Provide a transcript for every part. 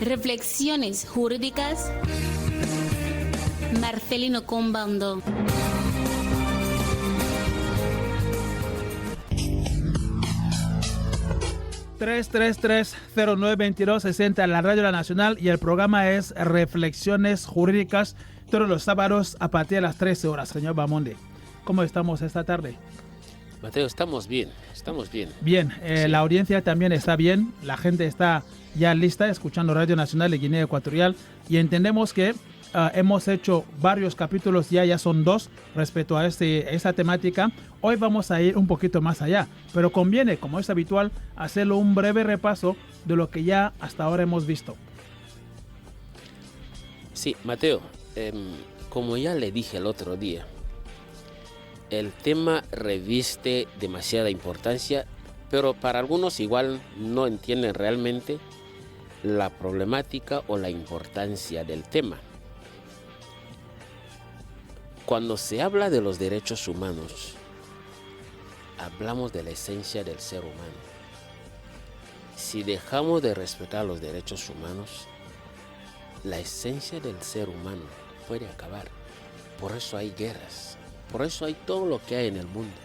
Reflexiones jurídicas. Marcelino Combando. (333-092260) en la Radio La Nacional, y el programa es Reflexiones Jurídicas todos los sábados a partir de las 13 horas. Señor Bamonde, ¿cómo estamos esta tarde? Mateo, estamos bien. Bien, Sí. la audiencia también está bien, la gente está ya lista escuchando Radio Nacional de Guinea Ecuatorial, y entendemos que hemos hecho varios capítulos, ya son 2 respecto a esta temática. Hoy vamos a ir un poquito más allá, pero conviene, como es habitual, hacerlo un breve repaso de lo que ya hasta ahora hemos visto. Sí, Mateo, como ya le dije el otro día, el tema reviste demasiada importancia, pero para algunos igual no entienden realmente la problemática o la importancia del tema. Cuando se habla de los derechos humanos, hablamos de la esencia del ser humano. Si dejamos de respetar los derechos humanos, la esencia del ser humano puede acabar. Por eso hay guerras, por eso hay todo lo que hay en el mundo,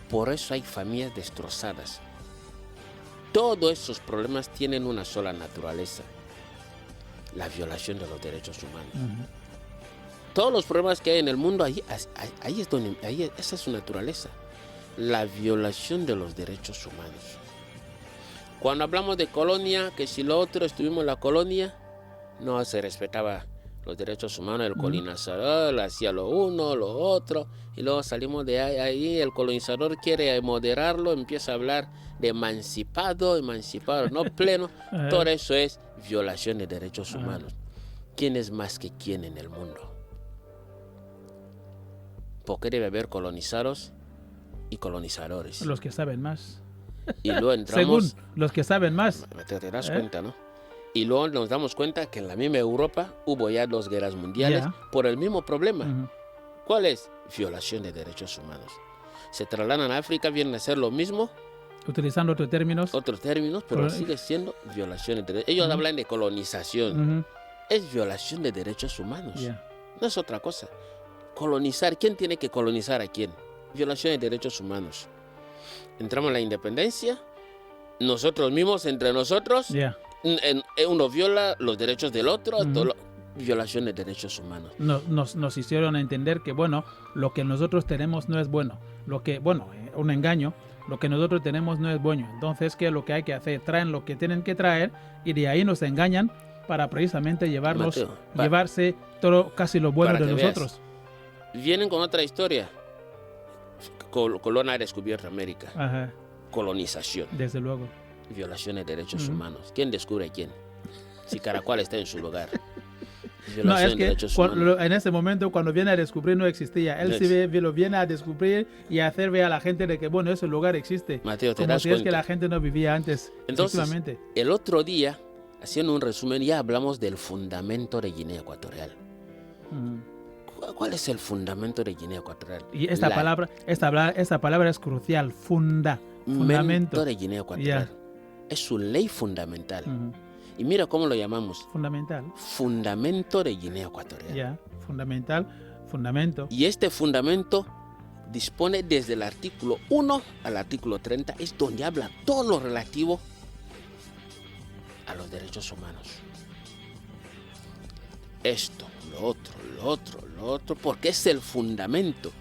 por eso hay familias destrozadas. Todos esos problemas tienen una sola naturaleza: la violación de los derechos humanos. Todos los problemas que hay en el mundo, ahí es donde, esa es su naturaleza, la violación de los derechos humanos. Cuando hablamos de colonia, que si lo otro estuvimos en la colonia, no se respetaba los derechos humanos, el colonizador hacía lo uno, lo otro, y luego salimos de ahí, el colonizador quiere moderarlo, empieza a hablar de emancipado, no pleno. Todo eso es violación de derechos humanos. ¿Quién es más que quién en el mundo? ¿Por qué debe haber colonizados y colonizadores? Los que saben más. Y luego entramos... Según los que saben más. Te das cuenta, ¿no? Y luego nos damos cuenta que en la misma Europa hubo ya 2 guerras mundiales por el mismo problema. ¿Cuál es? Violación de derechos humanos. Se trasladan a África, vienen a hacer lo mismo. Utilizando otros términos, pero sigue siendo violación de derechos. Ellos hablan de colonización. Es violación de derechos humanos. No es otra cosa. Colonizar, ¿quién tiene que colonizar a quién? Violación de derechos humanos. Entramos en la independencia, nosotros mismos, entre nosotros, uno viola los derechos del otro, violación de derechos humanos. Nos hicieron entender que, bueno, lo que nosotros tenemos no es bueno. Un engaño, lo que nosotros tenemos no es bueno. Entonces, ¿qué es lo que hay que hacer? Traen lo que tienen que traer, y de ahí nos engañan para precisamente llevarse todo, casi lo bueno de nosotros. Veas. Vienen con otra historia. Colón ha descubierto América. Colonización. Desde luego. Violación de derechos humanos. ¿Quién descubre a quién? Si Caracol está en su lugar. No, es que en ese momento, cuando viene a descubrir, no existía. Él lo viene a descubrir y a hacer ver a la gente de que, bueno, ese lugar existe. Mateo, te como das si cuenta. Es que la gente no vivía antes. Entonces, el otro día, haciendo un resumen, ya hablamos del fundamento de Guinea Ecuatorial. ¿Cuál es el fundamento de Guinea Ecuatorial? Y esta palabra es crucial. Fundamento de Guinea Ecuatorial. Es su ley fundamental. Y mira cómo lo llamamos. Fundamento de Guinea Ecuatorial. Fundamento. Y este fundamento dispone desde el artículo 1 al artículo 30, es donde habla todo lo relativo a los derechos humanos. Esto, lo otro, porque es el fundamento.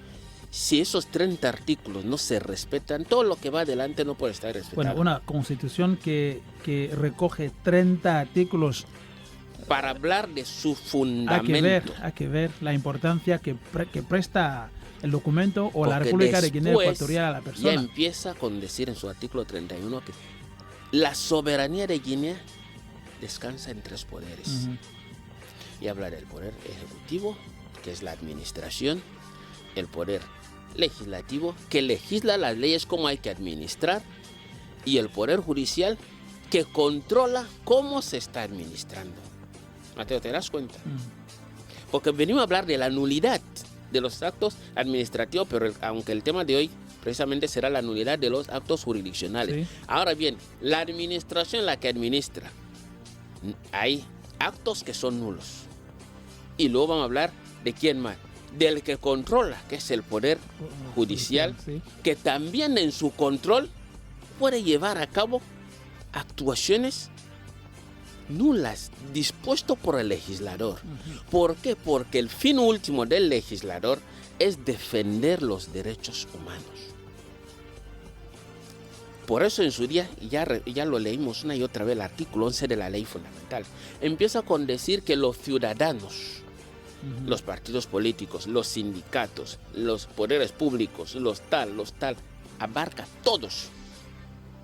Si esos 30 artículos no se respetan, todo lo que va adelante no puede estar respetado. Bueno, una constitución que recoge 30 artículos. Para hablar de su fundamento. Hay que ver la importancia que presta el documento o la República de Guinea Ecuatorial a la persona. Ya empieza con decir en su artículo 31 que la soberanía de Guinea descansa en 3 poderes. Y habla del poder ejecutivo, que es la administración, el poder legislativo, que legisla las leyes como hay que administrar, y el poder judicial, que controla cómo se está administrando. Mateo, ¿te das cuenta? Porque venimos a hablar de la nulidad de los actos administrativos, pero aunque el tema de hoy precisamente será la nulidad de los actos jurisdiccionales. Sí. Ahora bien, la administración, la que administra, Hay actos que son nulos. Y luego vamos a hablar de quién más. Del que controla, que es el Poder Judicial, Sí. que también en su control puede llevar a cabo actuaciones nulas dispuesto por el legislador. ¿Por qué? Porque el fin último del legislador es defender los derechos humanos. Por eso en su día, ya lo leímos una y otra vez, el artículo 11 de la Ley Fundamental. Empieza con decir que los ciudadanos, los partidos políticos, los sindicatos, los poderes públicos, los tal, abarca todos.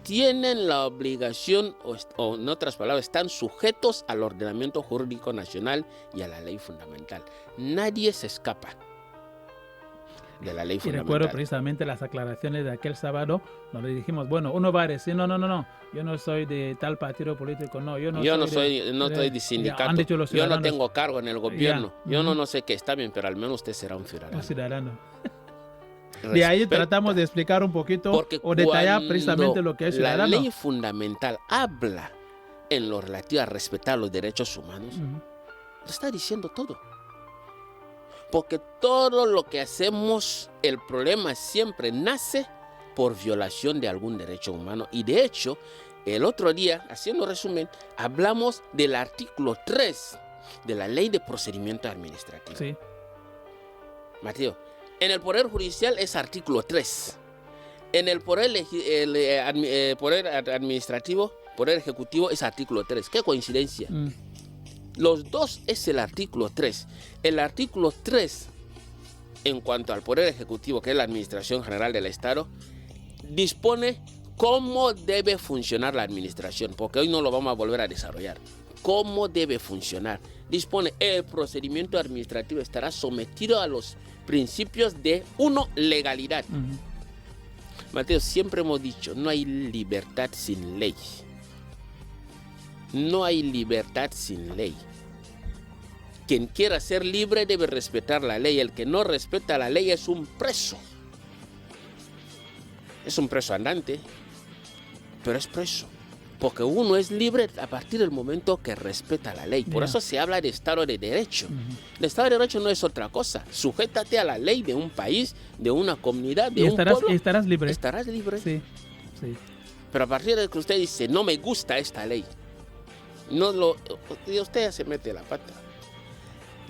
Tienen la obligación, o en otras palabras, están sujetos al ordenamiento jurídico nacional y a la ley fundamental. Nadie se escapa de la ley Y fundamental. recuerdo precisamente las aclaraciones de aquel sábado, donde dijimos, bueno, uno va a decir, no, yo no soy de tal partido político, no, yo no soy de sindicato, han dicho los yo no ciudadanos. tengo cargo en el gobierno, Ya. yo no sé qué, está bien, pero al menos usted será un ciudadano. Un ciudadano. De ahí Respeta, tratamos de explicar un poquito porque o detallar cuando precisamente lo que es ciudadano. la ley fundamental habla en lo relativo a respetar los derechos humanos, lo está diciendo todo. Porque todo lo que hacemos, el problema siempre nace por violación de algún derecho humano. Y de hecho, el otro día, haciendo resumen, hablamos del artículo 3 de la Ley de Procedimiento Administrativo. Sí. Mateo, en el Poder Judicial es artículo 3. En el Poder Administrativo, Poder Ejecutivo es artículo 3. ¿Qué coincidencia? Los dos es el artículo 3. El artículo 3, en cuanto al Poder Ejecutivo, que es la Administración General del Estado, dispone cómo debe funcionar la administración, porque hoy no lo vamos a volver a desarrollar. ¿Cómo debe funcionar? Dispone, el procedimiento administrativo estará sometido a los principios de, legalidad. Mateo, siempre hemos dicho, no hay libertad sin ley. No hay libertad sin ley. Quien quiera ser libre debe respetar la ley. El que no respeta la ley es un preso. Es un preso andante, pero es preso. Porque uno es libre a partir del momento que respeta la ley. Por eso se habla de Estado de Derecho. El Estado de Derecho no es otra cosa. Sujétate a la ley de un país, de una comunidad, de un pueblo. Y estarás libre. Estarás libre. Sí. Pero a partir de que usted dice, no me gusta esta ley, usted ya se mete la pata.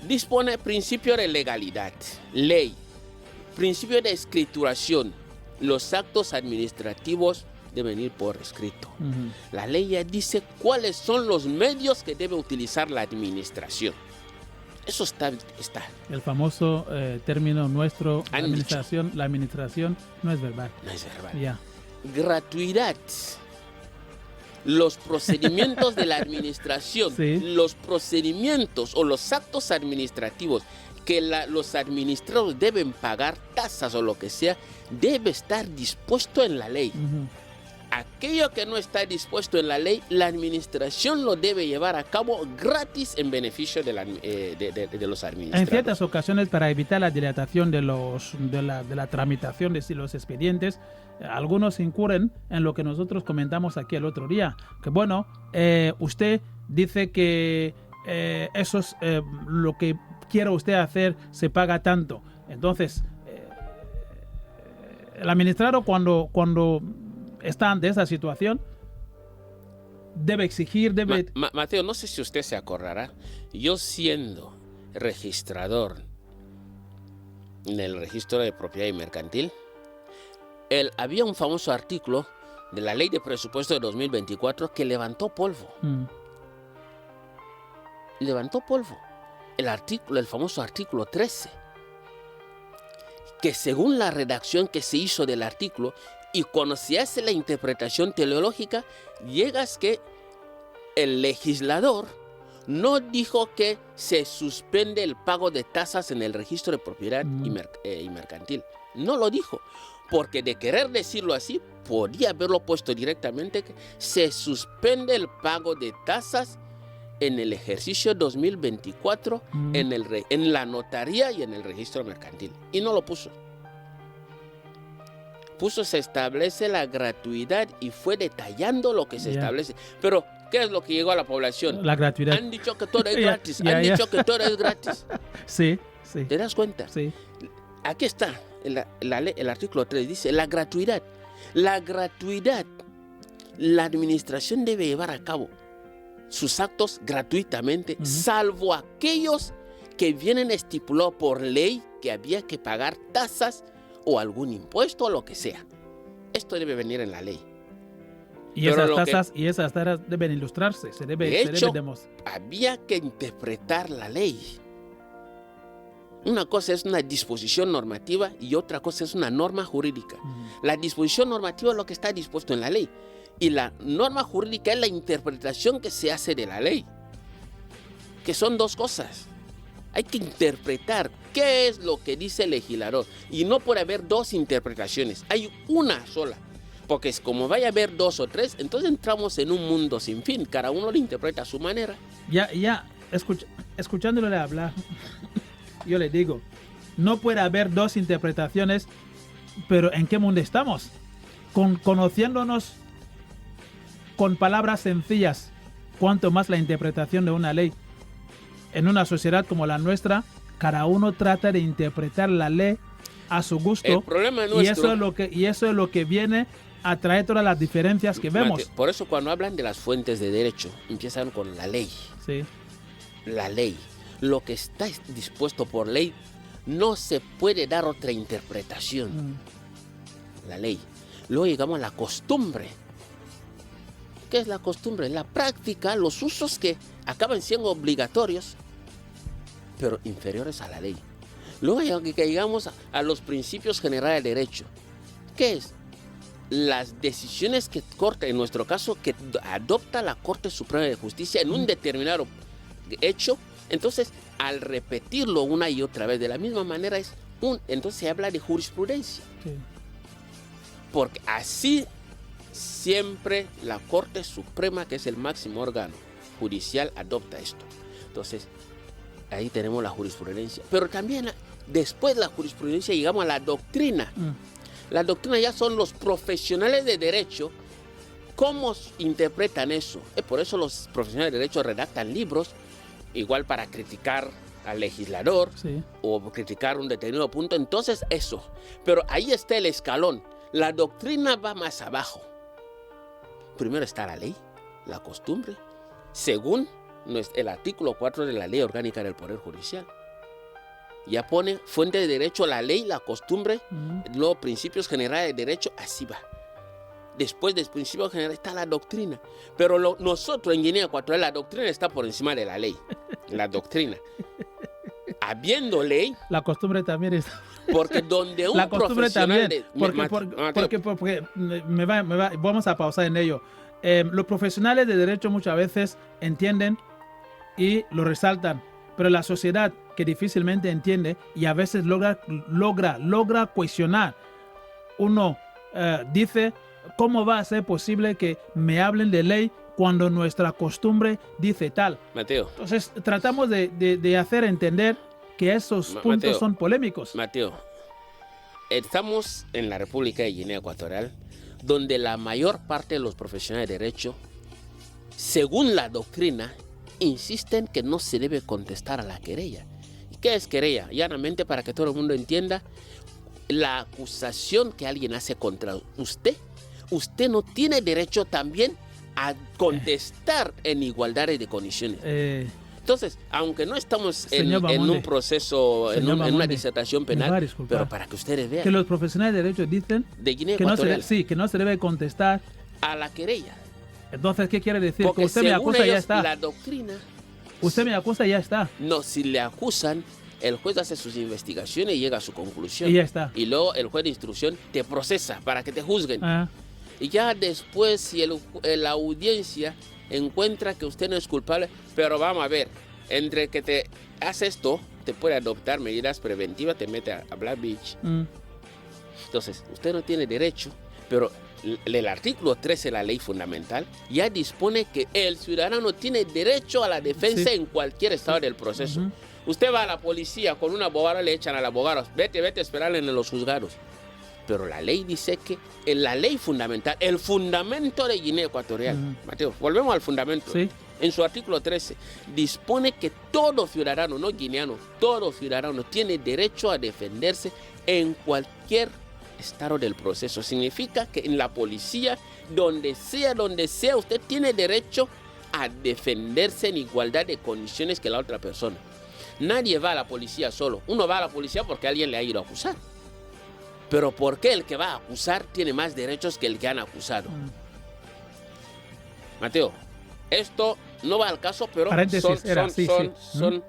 Dispone principio de legalidad, ley, principio de escrituración. Los actos administrativos deben ir por escrito. La ley ya dice cuáles son los medios que debe utilizar la administración. Eso está. El famoso término nuestro, La administración no es verbal. No es verbal. Ya. Gratuidad. Los procedimientos de la administración, los procedimientos o los actos administrativos que los administrados deben pagar, tasas o lo que sea, debe estar dispuesto en la ley. Aquello que no está dispuesto en la ley, la administración lo debe llevar a cabo gratis en beneficio de los administrados. En ciertas ocasiones, para evitar la dilatación de la tramitación de los expedientes, algunos incurren en lo que nosotros comentamos aquí el otro día, que bueno, usted dice que eso es lo que quiera usted hacer, se paga tanto. Entonces, el administrado cuando está ante esa situación, debe exigir, debe... Mateo, no sé si usted se acordará, yo siendo registrador en el registro de propiedad y mercantil, había un famoso artículo de la Ley de Presupuesto de 2024 que levantó polvo. Levantó polvo. El famoso artículo 13, que según la redacción que se hizo del artículo, y cuando se hace la interpretación teleológica, llegas que el legislador no dijo que se suspende el pago de tasas en el registro de propiedad y mercantil. No lo dijo, porque de querer decirlo así, podía haberlo puesto directamente que se suspende el pago de tasas en el ejercicio 2024 en la notaría y en el registro mercantil. Y no lo puso. Se establece la gratuidad y fue detallando lo que se establece. Pero ¿Qué es lo que llegó a la población? La gratuidad. Han dicho que todo es Ya, gratis. ya, Han ya. dicho que todo es gratis. Sí, sí, ¿Te das cuenta? sí. Aquí está, el artículo 3 dice la gratuidad. La gratuidad, la administración debe llevar a cabo sus actos gratuitamente, salvo aquellos que vienen estipulados por ley que había que pagar tasas o algún impuesto o lo que sea. Esto debe venir en la ley. Y Pero esas tasas deben ilustrarse, se debe, De hecho, demostrar. había que interpretar la ley. Una cosa es una disposición normativa y otra cosa es una norma jurídica. La disposición normativa es lo que está dispuesto en la ley. Y la norma jurídica es la interpretación que se hace de la ley. Que son dos cosas. Hay que interpretar qué es lo que dice el legislador. Y no puede haber dos interpretaciones. Hay una sola. Porque es como vaya a haber dos o tres, entonces entramos en un mundo sin fin. Cada uno lo interpreta a su manera. Escuchándole hablar, yo le digo, no puede haber dos interpretaciones, pero ¿en qué mundo estamos? Conociéndonos con palabras sencillas, cuanto más la interpretación de una ley. En una sociedad como la nuestra, cada uno trata de interpretar la ley a su gusto. El problema nuestro, y eso es lo que viene a traer todas las diferencias que vemos. Mateo, por eso cuando hablan de las fuentes de derecho, empiezan con la ley. Sí. La ley. Lo que está dispuesto por ley no se puede dar otra interpretación. La ley. Luego llegamos a la costumbre. ¿Qué es la costumbre? La práctica, los usos que acaban siendo obligatorios, pero inferiores a la ley. Luego llegamos a los principios generales del derecho. ¿Qué es? Las decisiones que Corte, en nuestro caso, que adopta la Corte Suprema de Justicia en un determinado hecho. Entonces, al repetirlo una y otra vez de la misma manera, entonces se habla de jurisprudencia. Sí. Porque así siempre la Corte Suprema, que es el máximo órgano judicial, adopta esto. Entonces, ahí tenemos la jurisprudencia. Pero también después de la jurisprudencia llegamos a la doctrina. La doctrina ya son los profesionales de derecho. ¿Cómo interpretan eso? Por eso los profesionales de derecho redactan libros, igual para criticar al legislador, sí, o criticar un determinado punto. Entonces eso. Pero ahí está el escalón. La doctrina va más abajo. Primero está la ley, la costumbre, según el artículo 4 de la Ley Orgánica del Poder Judicial. Ya pone fuente de derecho la ley, la costumbre, luego principios generales de derecho, así va. Después del principio general está la doctrina. Pero nosotros en Guinea Ecuatorial, la doctrina está por encima de la ley. La doctrina. Habiendo ley. La costumbre también está. Porque donde un la costumbre profesional también. Porque vamos a pausar en ello. Los profesionales de derecho muchas veces entienden y lo resaltan. Pero la sociedad, que difícilmente entiende y a veces logra cuestionar. Uno dice, ¿cómo va a ser posible que me hablen de ley cuando nuestra costumbre dice tal? Mateo. Entonces tratamos de hacer entender que esos puntos Mateo, son polémicos. Mateo, estamos en la República de Guinea Ecuatorial, donde la mayor parte de los profesionales de derecho, según la doctrina, insisten que no se debe contestar a la querella. ¿Qué es querella? Llanamente, para que todo el mundo entienda, la acusación que alguien hace contra usted, usted no tiene derecho también a contestar en igualdad de condiciones. Entonces, aunque no estamos en un proceso, en una disertación penal, pero para que ustedes vean que los profesionales de derecho dicen de Guinea Ecuatorial, que no se debe contestar a la querella. Entonces, ¿qué quiere decir? Porque que usted me acusa y ya está. La doctrina. Usted me acusa y ya está. No, si le acusan, el juez hace sus investigaciones y llega a su conclusión. Y ya está. Y luego el juez de instrucción te procesa para que te juzguen. Y ya después, si la audiencia encuentra que usted no es culpable, pero vamos a ver, entre que te hace esto, te puede adoptar medidas preventivas, te mete a Black Beach. Entonces, usted no tiene derecho, pero el artículo 13 de la ley fundamental ya dispone que el ciudadano tiene derecho a la defensa en cualquier estado del proceso. Usted va a la policía con un abogado, le echan al abogado, vete a esperar en los juzgados. Pero la ley dice que en la ley fundamental, el fundamento de Guinea Ecuatorial, Mateo, volvemos al fundamento. Sí. En su artículo 13, dispone que todo ciudadano, no guineano, todo ciudadano tiene derecho a defenderse en cualquier estado del proceso. Significa que en la policía, donde sea, usted tiene derecho a defenderse en igualdad de condiciones que la otra persona. Nadie va a la policía solo. Uno va a la policía porque alguien le ha ido a acusar. Pero ¿por qué el que va a acusar tiene más derechos que el que han acusado? Mateo, esto no va al caso, pero son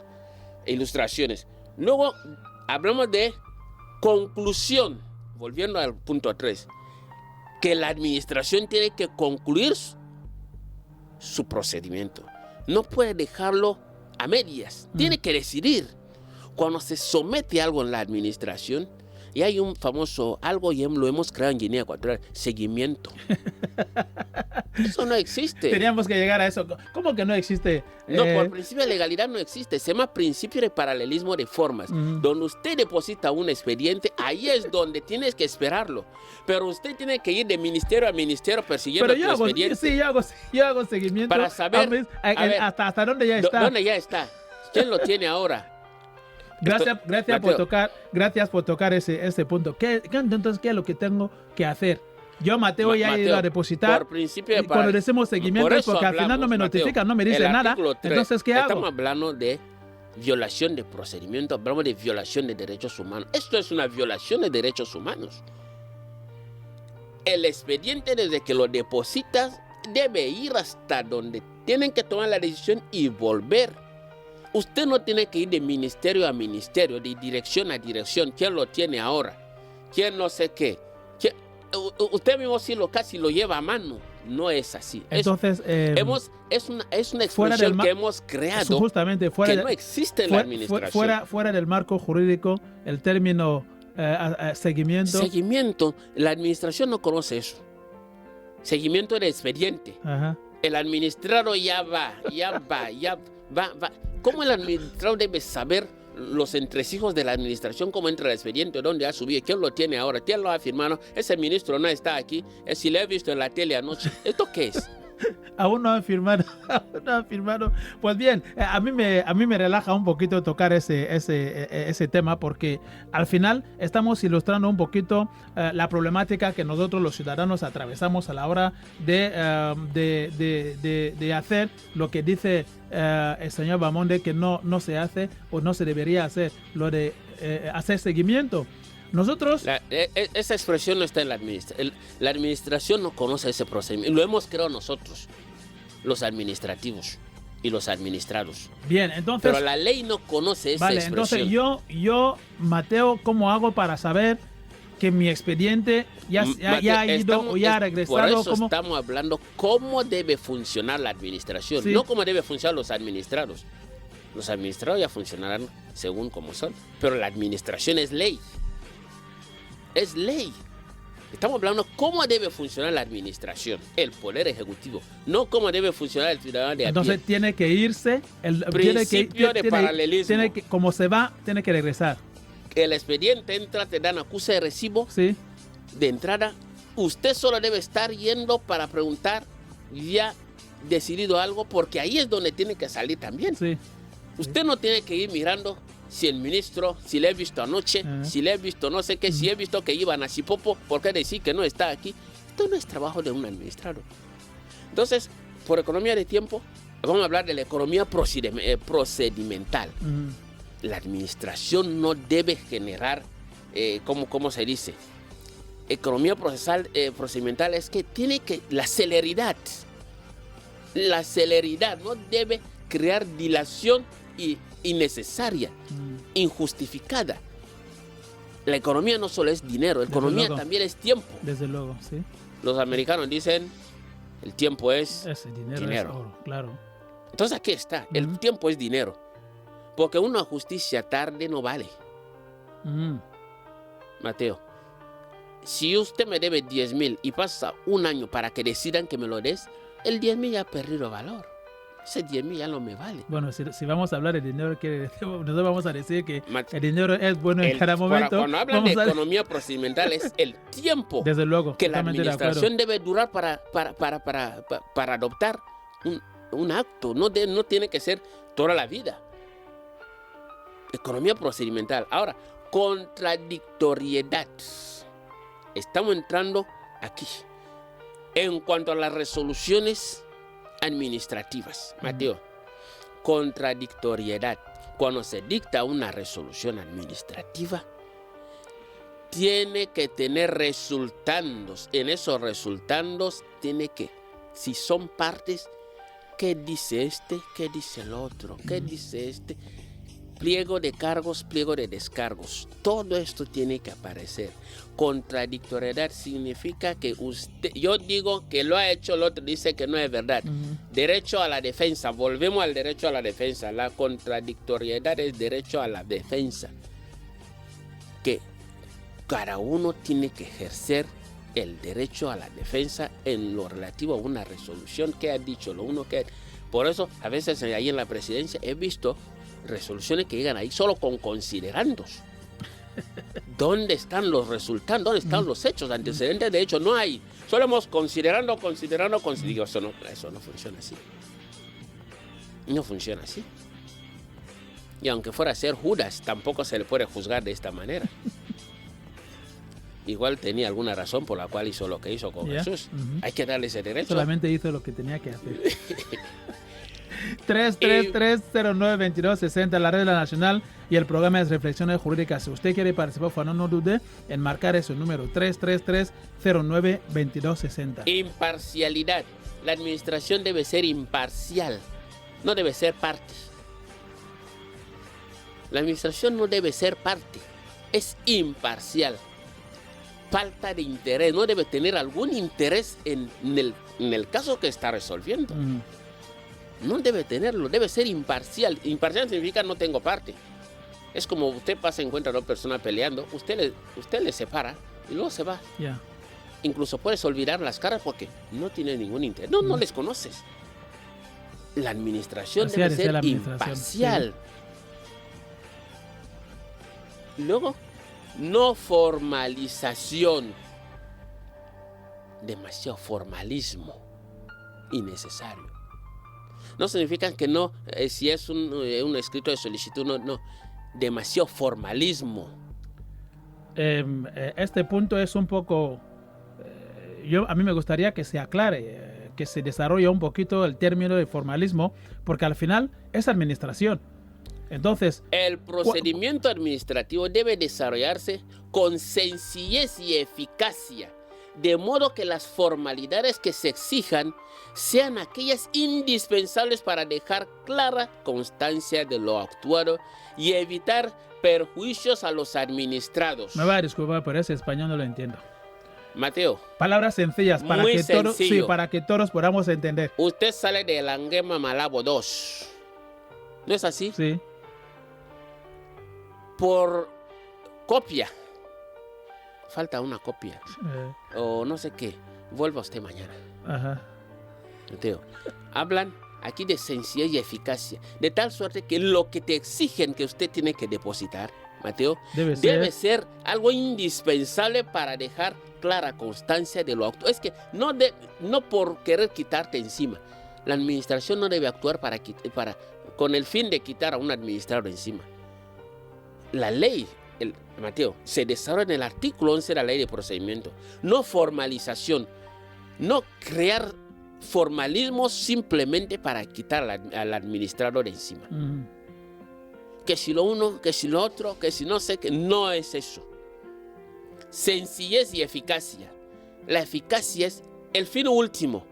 ilustraciones. Luego hablamos de conclusión, volviendo al punto 3, que la administración tiene que concluir su procedimiento. No puede dejarlo a medias, tiene que decidir. Cuando se somete algo en la administración, y hay un famoso algo, y lo hemos creado en Guinea Ecuatorial, seguimiento. Eso no existe. Teníamos que llegar a eso. ¿Cómo que no existe? No, por principio de legalidad no existe. Se llama principio de paralelismo de formas. Donde usted deposita un expediente, ahí es donde tienes que esperarlo. Pero usted tiene que ir de ministerio a ministerio persiguiendo el expediente. Sí, yo hago seguimiento. Para saber hasta dónde ya está. ¿Dónde ya está? ¿Quién lo tiene ahora? Gracias por tocar ese punto. Entonces, ¿qué es lo que tengo que hacer? Yo, Mateo, ya he ido a depositar. Por principio de cuando le hacemos seguimiento, por porque al final no me notifican, no me dicen nada. 3, entonces, ¿qué hago? Estamos hablando de violación de procedimiento, hablamos de violación de derechos humanos. Esto es una violación de derechos humanos. El expediente, desde que lo depositas, debe ir hasta donde tienen que tomar la decisión y volver. Usted no tiene que ir de ministerio a ministerio, de dirección a dirección. ¿Quién lo tiene ahora? ¿Quién no sé qué? Usted mismo sí casi lo lleva a mano. No es así. Entonces, es una expresión que hemos creado justamente que no existe en la administración. Fuera del marco jurídico, el término seguimiento. Seguimiento, la administración no conoce eso. Seguimiento del expediente. Ajá. El administrador ya va. ¿Cómo el administrador debe saber los entresijos de la administración, cómo entra el expediente, dónde ha subido, quién lo tiene ahora, quién lo ha firmado? Ese ministro no está aquí, si lo he visto en la tele anoche. ¿Esto qué es? Aún no han firmado. Pues bien, a mí me relaja un poquito tocar ese tema, porque al final estamos ilustrando un poquito la problemática que nosotros los ciudadanos atravesamos a la hora de hacer lo que dice el señor Bamonde que no se hace o no se debería hacer, lo de hacer seguimiento. Nosotros... Esa expresión no está en la administración. La administración no conoce ese procedimiento. Lo hemos creado nosotros, los administrativos y los administrados. Bien, entonces... Pero la ley no conoce esa expresión. Entonces yo, Mateo, ¿cómo hago para saber que mi expediente ya ha ido o ya ha regresado? Por eso estamos hablando cómo debe funcionar la administración, no cómo debe funcionar los administrados. Los administrados ya funcionarán según como son, pero la administración es ley. Es ley. Estamos hablando cómo debe funcionar la administración, el poder ejecutivo, no cómo debe funcionar el ciudadano de a pie. Entonces tiene que irse, principio de paralelismo. Como se va, tiene que regresar. El expediente entra, te dan acuse de recibo de entrada. Usted solo debe estar yendo para preguntar, ya decidido algo, porque ahí es donde tiene que salir también. Usted no tiene que ir mirando si el ministro, si le he visto anoche, si le he visto no sé qué, si he visto que iban a Sipopo, ¿por qué decir que no está aquí? Esto no es trabajo de un administrador. Entonces, por economía de tiempo, vamos a hablar de la economía procedimental. La administración no debe generar, ¿cómo se dice? Economía procedimental es que tiene que, la celeridad no debe crear dilación innecesaria, injustificada. La economía no solo es dinero, la economía también es tiempo. Desde luego, sí. Los americanos dicen, el tiempo es dinero. Es oro, claro. Entonces aquí está, el tiempo es dinero. Porque una justicia tarde no vale. Mateo, si usted me debe 10,000 y pasa un año para que decidan que me lo des, el 10,000 ya ha perdido valor. ese 10,000 ya no me vale. Bueno, si vamos a hablar de dinero, nosotros vamos a decir que Mat- el dinero es bueno en cada momento. Cuando hablan de Vamos a- economía procedimental es el tiempo Desde luego, que la totalmente de acuerdo. administración debe durar para adoptar un acto. No tiene que ser toda la vida. Economía procedimental. Ahora, contradictoriedad. Estamos entrando aquí. En cuanto a las resoluciones administrativas, Mateo, contradictoriedad. Cuando se dicta una resolución administrativa, tiene que tener resultandos. En esos resultandos tiene que, si son partes, ¿qué dice este? ¿Qué dice el otro? ¿Qué dice este? Pliego de cargos, pliego de descargos. Todo esto tiene que aparecer. Contradictoriedad significa que yo digo que lo ha hecho, el otro dice que no es verdad. Derecho a la defensa. Volvemos al derecho a la defensa. La contradictoriedad es derecho a la defensa. Que cada uno tiene que ejercer el derecho a la defensa en lo relativo a una resolución que ha dicho lo uno que... Por eso, a veces ahí en la presidencia he visto resoluciones que llegan ahí solo con considerandos. ¿Dónde están los resultados? ¿Dónde están los hechos? Antecedentes de hecho no hay. Solo hemos considerando. Digo, eso no funciona así. No funciona así. Y aunque fuera a ser Judas, tampoco se le puede juzgar de esta manera. Igual tenía alguna razón por la cual hizo lo que hizo con Jesús. Hay que darle ese derecho. Solamente hizo lo que tenía que hacer. 333-09-2260, la red nacional y el programa de reflexiones jurídicas. Si usted quiere participar, por favor, no dude en marcar ese número 333-09-2260. Imparcialidad. La administración debe ser imparcial, no debe ser parte. La administración no debe ser parte, es imparcial. Falta de interés, no debe tener algún interés en el caso que está resolviendo. No debe tenerlo, debe ser imparcial. Imparcial significa no tengo parte. Es como usted pasa y encuentra a una persona peleando, usted le separa y luego se va. Incluso puedes olvidar las caras porque no tiene ningún interés. No les conoces. La administración debe ser imparcial. Sí. Luego, no formalización. Demasiado formalismo innecesario. No significa que no, si es un escrito de solicitud, no. Demasiado formalismo. Este punto es un poco... a mí me gustaría que se aclare, que se desarrolle un poquito el término de formalismo, porque al final es administración. Entonces... El procedimiento administrativo debe desarrollarse con sencillez y eficacia, de modo que las formalidades que se exijan sean aquellas indispensables para dejar clara constancia de lo actuado y evitar perjuicios a los administrados. Me va a disculpar, pero ese español no lo entiendo. Mateo. Palabras sencillas para que todos podamos entender. Usted sale de Langema Malabo 2. ¿No es así? Sí. Por copia. Falta una copia. O no sé qué. Vuelva usted mañana. Ajá. Mateo, hablan aquí de sencillez y eficacia. De tal suerte que lo que te exigen que usted tiene que depositar, Mateo, debe ser algo indispensable para dejar clara constancia de lo actual. Es que no por querer quitarte encima. La administración no debe actuar con el fin de quitar a un administrador encima. La ley, Mateo, se desarrolla en el artículo 11 de la ley de procedimiento. No formalización, no crear formalismo simplemente para quitar al administrador encima. Que si lo uno, que si lo otro, que si no sé qué, no es eso. Sencillez y eficacia. La eficacia es el fin último.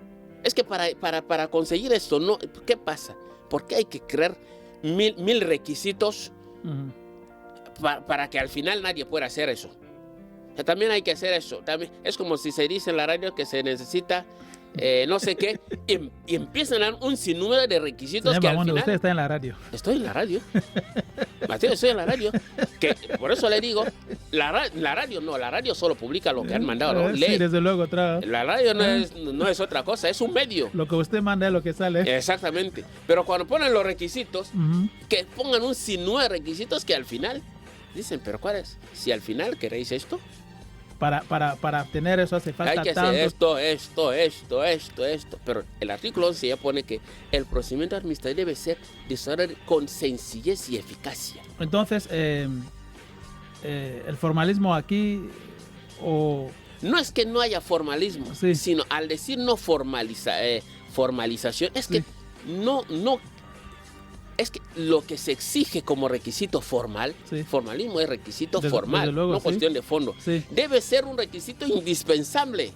Es que para conseguir esto, no, ¿qué pasa? Porque hay que crear mil requisitos para que al final nadie pueda hacer eso. O sea, también hay que hacer eso. También, es como si se dice en la radio que se necesita no sé qué, y empiezan a dar un sinnúmero de requisitos. Señor que Mamondo, al final... usted está en la radio. Estoy en la radio. Mateo, estoy en la radio. Que, por eso le digo, la radio solo publica lo que han mandado, ¿no? Sí, Lee. desde luego, trae. La radio no es otra cosa, es un medio. Lo que usted manda es lo que sale. Exactamente. Pero cuando ponen los requisitos, Ujú. que pongan un sinnúmero de requisitos que al final dicen, ¿pero cuál es? Si al final queréis esto, Para obtener eso hace falta hay que hacer tantos. esto. Pero el artículo 11 ya pone que el procedimiento administrativo debe ser desarrollado con sencillez y eficacia. Entonces, el formalismo aquí, o No es que no haya formalismo, Sí. sino al decir no formalización, es Sí. que no, es que lo que se exige como requisito formal, Sí. formalismo es requisito Desde formal, luego, no sí. cuestión de fondo. sí, Debe ser un requisito indispensable.